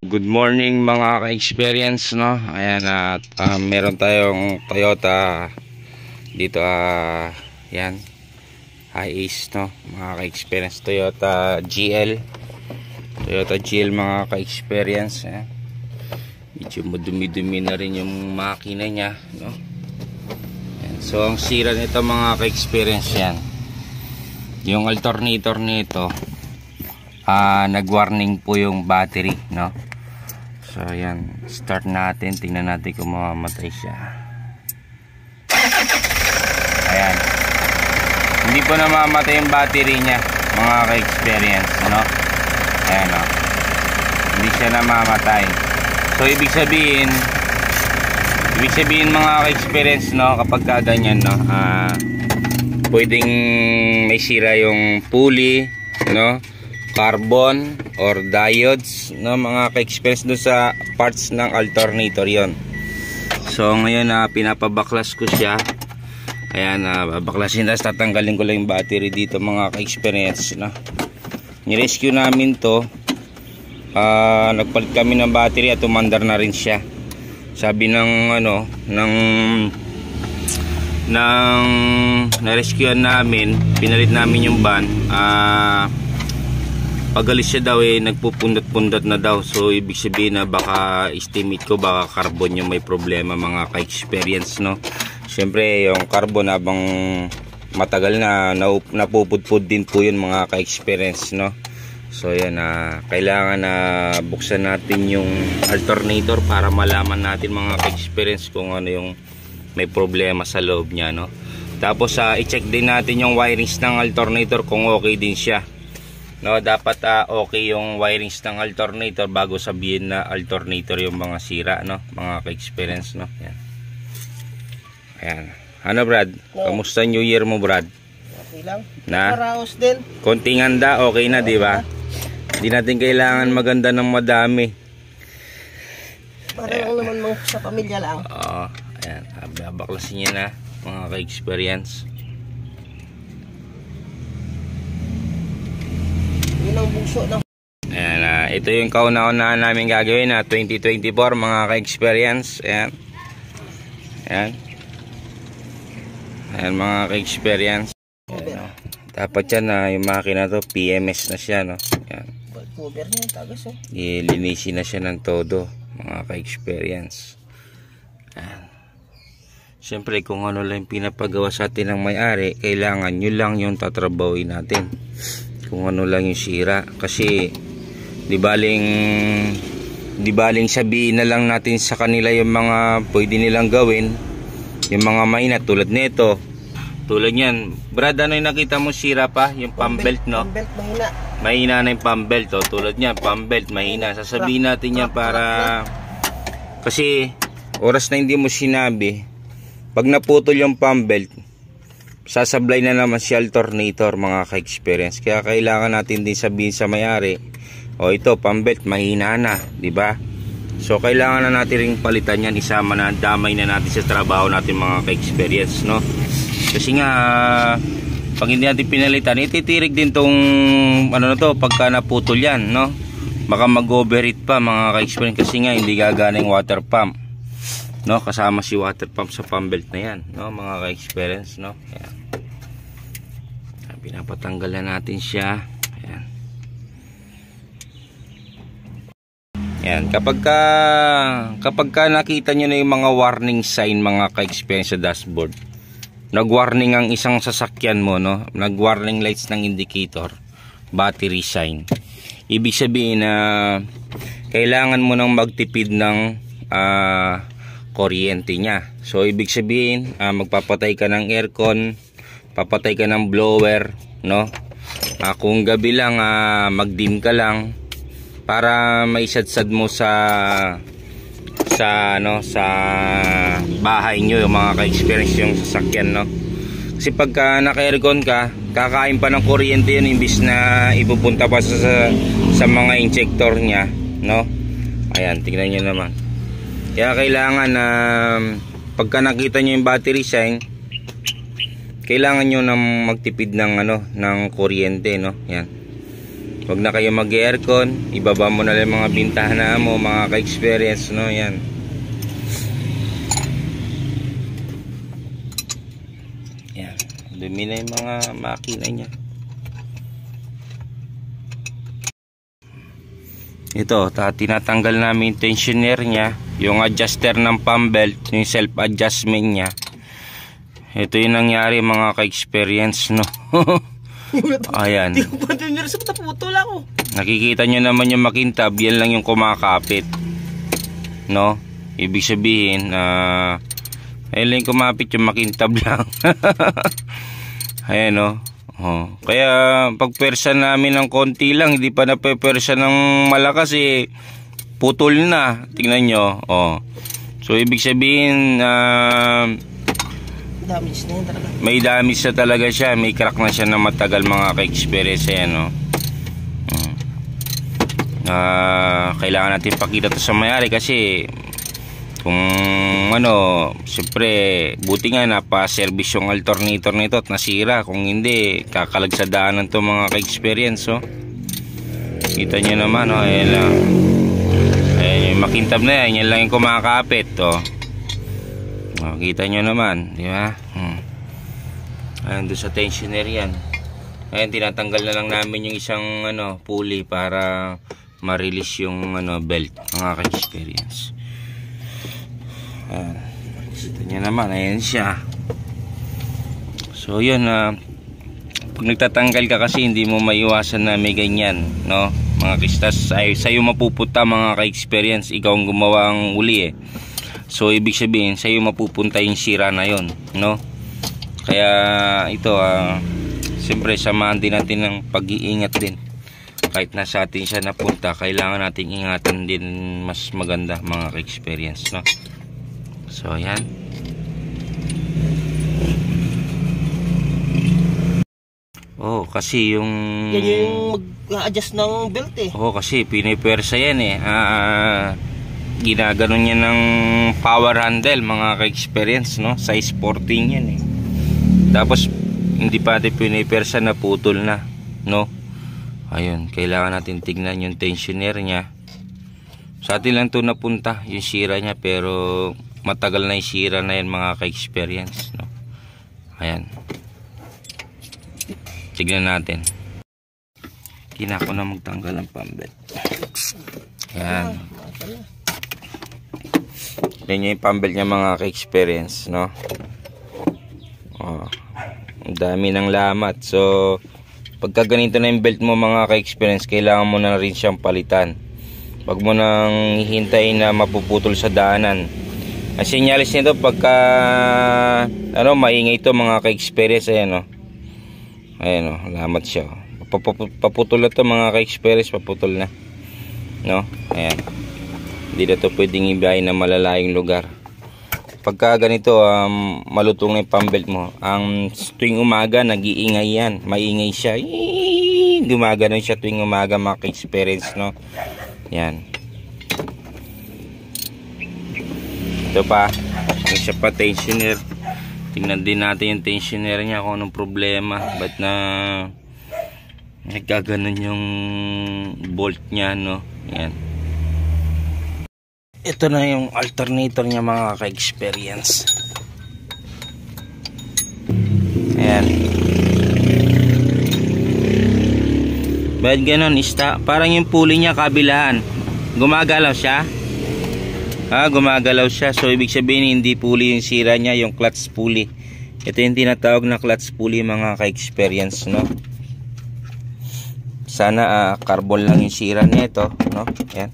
Good morning mga ka-experience, no? Ayan, at meron tayong Toyota dito, yan, Hiace, no? Mga ka-experience, Toyota GL mga ka-experience. Medyo madumi-dumi na rin yung makina nya, no? Ayan. So ang sira nito mga ka-experience, yan, yung alternator nito, nag-warning po yung battery, no? So ayan, start natin, tingnan natin kung mamamatay siya. Ayan, hindi po namamatay yung battery nya mga ka-experience, no? Ayan, no? Hindi siya namamatay. So ibig sabihin mga ka-experience, no, kapag ganyan, no, pwedeng may sira yung pulley, no, carbon or diodes, no, mga ka-experience doon sa parts ng alternator yon. So ngayon pinapabaklas ko siya. Ayan, babaklasin, tapos tatanggalin ko lang yung battery dito mga ka-experience, no. Ni-rescue namin to, nagpalit kami ng battery at umandar na rin siya. Sabi ng na-rescuean namin, pinalit namin yung van, pagalis siya daw nagpupundot-pundot na daw. So ibig sabihin na baka estimate ko baka carbon yung may problema mga ka-experience, no. Siyempre yung carbon habang matagal na napupudpud din po yun mga ka-experience, no. So yan, kailangan na buksan natin yung alternator para malaman natin mga ka-experience kung ano yung may problema sa loob niya, no. Tapos i-check din natin yung wirings ng alternator kung okay din siya, no. Dapat okay yung wirings ng alternator bago sabihin na alternator yung mga sira, no, mga ka-experience, no. Yan. Ayan. Ano Brad? No. Kamusta New Year mo Brad? Okay lang. Na? Paraos din. Konting handa, okay na, di ba? Hindi natin kailangan maganda ng madami. Para lang naman mo sa pamilya lang. Oo. Ayan. Babaklasin niya na mga ka-experience. Yun ang bungso na. Ayan, ito yung kauna-unahan namin gagawin na 2024 mga ka-experience. Ayan. Ayan. Ayan mga ka-experience. Dapat yan yung makina to PMS na siya, no. Ayan. Cover niya tagas, oh. Ilinisin na siya ng todo mga ka-experience. Ayan. Siyempre kung ano lang pinapagawa sa atin ng may-ari, kailangan nyo lang yung tatrabawin natin. Kung ano lang yung sira. Kasi di baling sabihin na lang natin sa kanila yung mga pwede nilang gawin, yung mga mahina tulad nito. Tulad yan Brad, ano yung nakita mo sira pa? Yung pump belt, no? Pump belt mahina. Mahina na yung pump belt, oh. Tulad yan, pump belt mahina. Sasabihin natin yan para kasi oras na hindi mo sinabi, pag naputol yung pump belt, sasablay na naman si alternator mga ka-experience. Kaya kailangan natin din sabihin sa may-ari, o ito pump belt mahina na, di ba? So kailangan na natin ring palitan yan, isama na, damay na natin sa trabaho natin mga ka-experience, no? Kasi nga pag hindi natin pinalitan, ititirig din tong ano na to pagka naputol yan, no? Baka mag-overheat pa mga ka-experience kasi nga hindi gagana yung water pump, no? Kasama si water pump sa pump belt na yan, no, mga ka-experience, no? Ayan. Pinapatanggal na natin siya. Ayan. Ayan. Kapag nakita nyo na yung mga warning sign mga ka-experience sa dashboard, nag-warning ang isang sasakyan mo, no? Nag-warning lights ng indicator, battery sign. Ibig sabihin na kailangan mo nang magtipid ng kuryente niya. So ibig sabihin magpapatay ka ng aircon, papatay ka ng blower, no? Kung gabi lang mag-dim ka lang para maisadsad mo sa bahay nyo yung mga ka-experience yung sasakyan, no? Kasi pagka naka-aircon ka, kakain pa ng kuryente yun imbis na ipupunta pa sa mga injector nya, no? Ayan, tingnan nyo naman. Kaya kailangan pagka nakita nyo yung battery sign, kailangan nyo na magtipid ng ng kuryente, no? Yan. Wag na kayo mag-aircon, ibaba mo na lang mga bintana mo, mga ka-experience, no? Yan. Yan. Dumi na yung mga makina niya. Ito, tinatanggal namin yung tensioner niya, yung adjuster ng pump belt, yung self adjustment niya. Ito yung nangyari mga ka-experience, no? Ayan. Hindi ko pa din sa putol ako. Nakikita nyo naman yung makintab, yan lang yung kumakapit, no? Ibig sabihin, ayun lang yung kumapit, yung makintab lang. Ayan, no? Oh. Kaya pag persa namin ng konti lang, hindi pa napepersa ng malakas, putol na. Tingnan nyo. Oh. So ibig sabihin, Damage na yun talaga. may damage na talaga siya, may crack na siya na matagal mga ka-experience. Ayan, no? Kailangan natin pakita to sa mayari kasi kung ano, siyempre buti nga napa-service yung alternator nito at nasira. Kung hindi, kakalag sa daanan to mga ka-experience. Oh. Kita nyo naman, oh, ayan lang. Ayan yung makintab na yan, yan lang yung kumakapit. Oh. Oh, kita nyo naman, di ba? Ayan, doon sa tensioner yan. Ayan, tinatanggal na lang namin yung isang pulley para ma-release yung belt, mga ka-experience. Ayan, kita nyo naman, ayan siya. So yun, pag nagtatanggal ka kasi hindi mo maiwasan na may ganyan, no? Mga kistas, sa'yo mapupunta mga ka-experience, ikaw ang gumawa ang uli So ibig sabihin sa'yo mapupunta yung sira na yon, no? Kaya ito siyempre samahan din natin ng pag-iingat din. Kahit nasa atin siya napunta, kailangan natin ingatan din mas maganda mga ka-experience, no? So ayan. Oh, kasi yung yan yung mag-adjust ng belt Oh, kasi pinipersa yan ginaganon niya ng power handle mga ka-experience, no? Size 14 yan Tapos hindi pa natin pinipersa na putol na, no? Ayun, kailangan natin tignan yung tensioner niya. Sa atin lang to napunta yung sira niya, pero matagal na yung sira na yan mga ka-experience, no? Ayan, tignan natin. Kinako na magtanggal ng pump belt. Ayan. Yan yung pump belt niya mga ka-experience, no? Oh, ang dami ng lamat. So pagka ganito na yung belt mo mga ka-experience, kailangan mo na rin siyang palitan. Wag mo nang hihintayin na mapuputol sa daanan. Ang sinyalis nito pagka maingay ito mga ka-experience. Ayan, ayan, lamat siya. Paputol na ito mga ka-experience, paputol na, no? Ayan, hindi na ito pwedeng ibiyahin na malalayong lugar. Pagka ganito malutong na yung pump belt mo, ang tuwing umaga nag-iingay yan, maingay siya, gumagano siya tuwing umaga mga ka-experience, no? Yan. Ito pa, isa pa tensioner. Tingnan din natin yung tensioner niya kung anong problema, ba't na nagkaganon yung bolt niya, no? Yan. Ito na yung alternator niya mga ka-experience. Ayan. Ba't ganon? Parang yung pulley niya kabilaan. Gumagalaw siya? Gumagalaw siya. So ibig sabihin hindi pulley yung sira niya, yung clutch pulley. Ito yung tinatawag na clutch pulley mga ka-experience, no? Sana carbon lang yung sira nito, no? Ayan.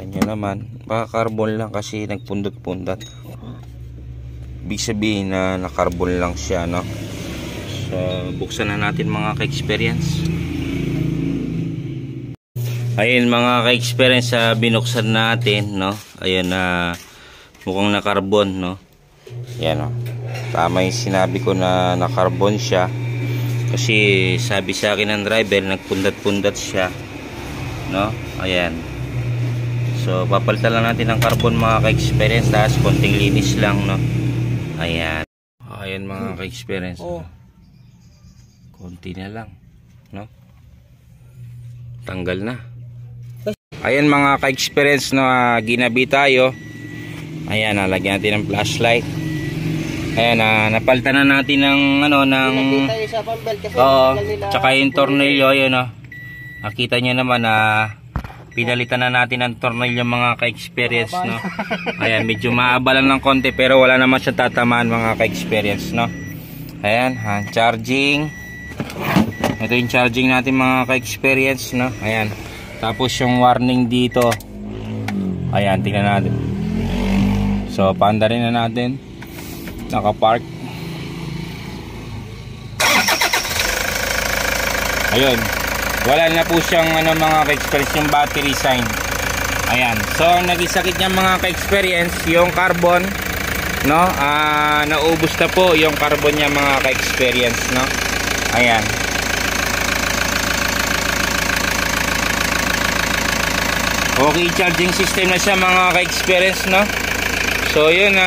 Nyo naman, baka carbon lang kasi nagpundot-pundot. Ibig sabihin na carbon lang siya, no? So buksan na natin mga ka-experience. Ayun mga ka-experience, binuksan natin, no? Ayun mukhang na carbon, no? Yan, no? Tama yung sinabi ko na carbon siya. Kasi sabi sa akin ng driver, nagpundat-pundat siya, no? Ayan. So papalitan lang natin ng carbon mga ka-experience, tapos konting linis lang, no? Ayan. Ayan mga ka-experience. Konti na lang, no? tanggal na. Ayan mga ka-experience na ginabi tayo. Ayan, lagyan natin ng flashlight. Ayan, napalitan na natin ng tayo sa pambelt kasi tsaka yung tornilyo. Ayan, nakita nyo naman na pinalitan na natin ang tornilyo mga ka-experience, no? Ayan, medyo maabalan ng konti pero wala naman siya tatamaan mga ka-experience, no? Ayan, charging. Ito yung charging natin mga ka-experience, no? Ayan. Tapos yung warning dito. Ayan, tingnan natin. So, paanda rin na natin. Nakapark. Ayun. Wala na po siyang mga ka-experience yung battery sign. Ayan. So, nagisakit niya mga ka-experience yung carbon, no? Naubos na po yung carbon niya mga ka-experience, no? Ayan. Okay, charging system na siya mga ka-experience, no? So, yun,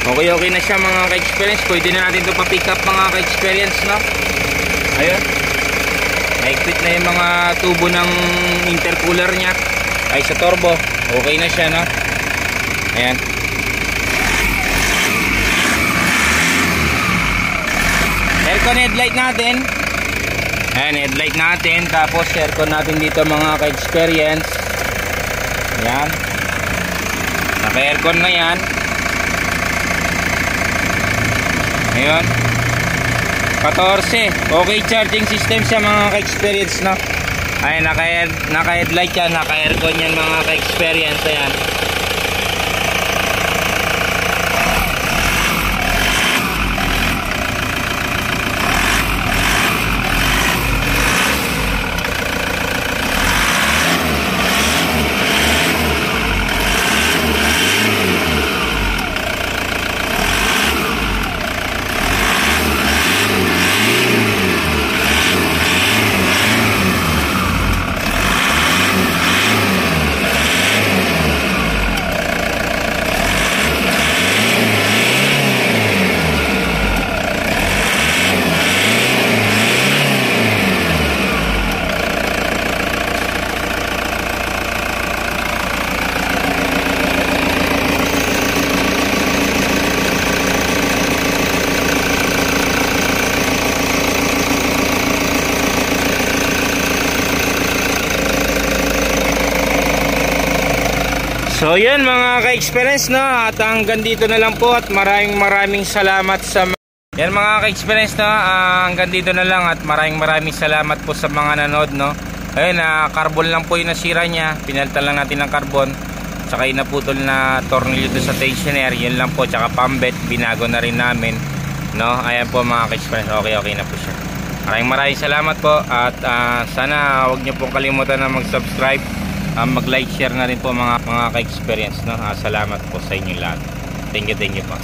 okay na siya mga ka-experience. Pwede na natin ito pa-pick up mga ka-experience, no? Ayun. Naikpit na yung mga tubo ng intercooler niya. Ay, sa turbo. Okay na siya, no? Ayan. Aircon headlight natin. Ayan, headlight natin. Tapos aircon natin dito mga ka-experience. Ayan. Naka-aircon na yan. Ayan. 14. Okay charging system siya mga ka-experience, no? Ayan, naka-headlight yan. Naka-aircon yan mga ka-experience. Ayan. So yun mga ka-experience, no? At hanggang dito na lang po at maraming salamat sa yan mga ka-experience, no? Hanggang dito na lang at maraming salamat po sa mga nanood, no? Ayun, carbon lang po yung nasira niya. Pinalitan lang natin ng carbon. Tsaka yung naputol na tornilyo doon sa tensioner, yun lang po. Tsaka pambet, binago na rin namin, no? Ayan po mga ka-experience, okay na po siya. Maraming salamat po. At sana huwag niyo pong kalimutan na mag-subscribe, mag-like, share na rin po mga ka-experience, no? Salamat po sa inyo lahat. Thank you po.